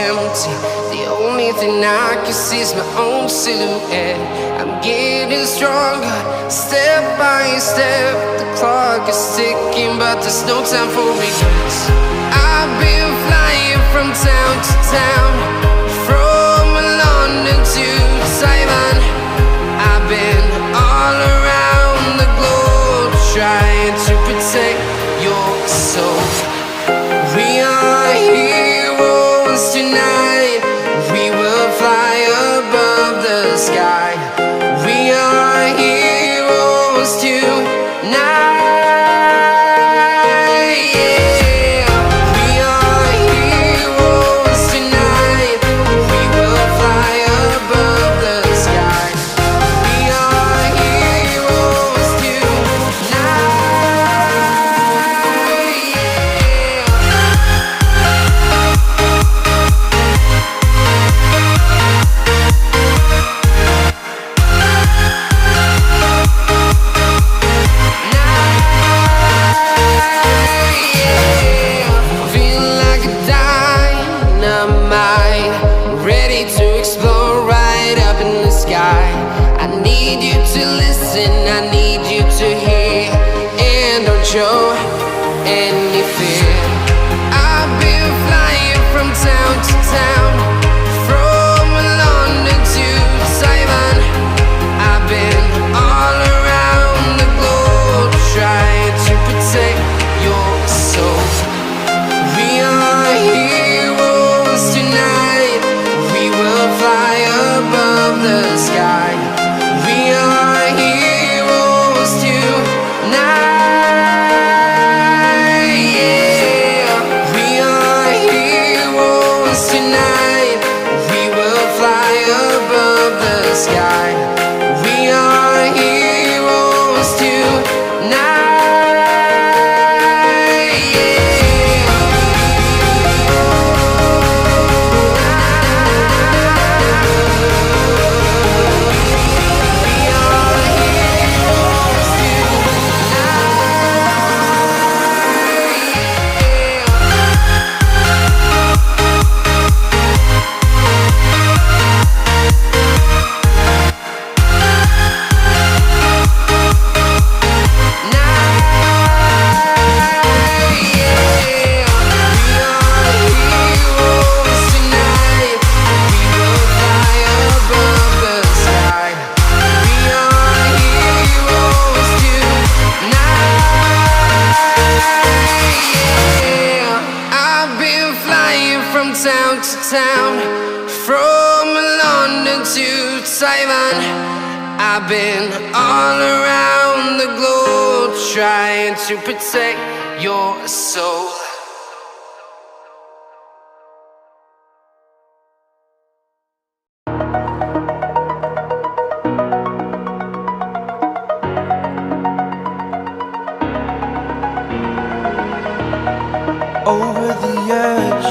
empty. The only thing I can see is my own silhouette. I'm getting stronger, step by step. The clock is ticking, but there's no time for regrets. I've been flying from town to town, from London to Taiwan. I've been all around the globe, trying to protect your soul. We are heroes tonight. We will fly above the sky. We are heroes tonight. Show any fear. I've been flying from town to town, from London to Taiwan. I've been all around the globe, trying to protect your soul. We are heroes tonight. We will fly above the sky. We are heroes tonight. Sky. We are heroes tonight. Town to town, from London to Taiwan. I've been all around the globe, trying to protect your soul. Over the edge,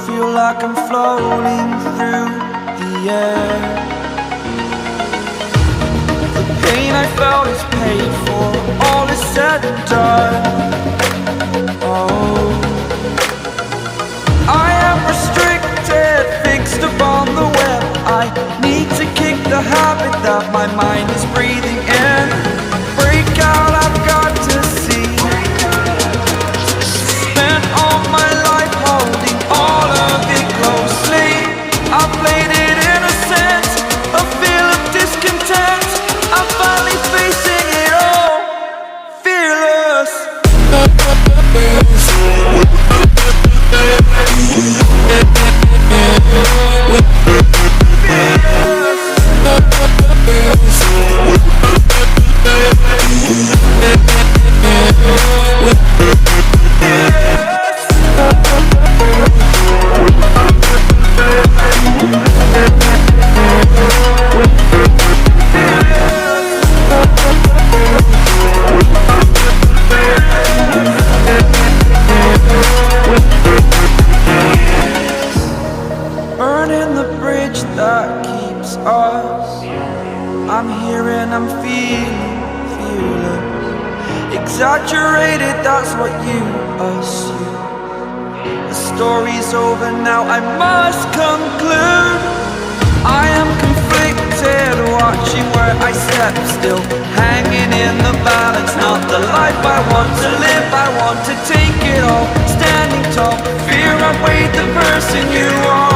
feel like I'm floating through the air. The pain I felt is paid for, all is said and done. Oh, I am restricted, fixed upon the web. I need to kick the habit that my mind is breathing in. Break out, I've got to see. Spent all my life holding all of it closely. I played it innocent, a feel of discontent. I'm finally facing it all, fearless. Burning the bridge that keeps us. I'm here and I'm feeling fearless. Exaggerated, that's what you assume. The story's over now, I must conclude. I am conflicted, watching where I step still, hanging in the balance. Not the life I want to live, I want to take it all. Standing tall, fear I weighed the person you are.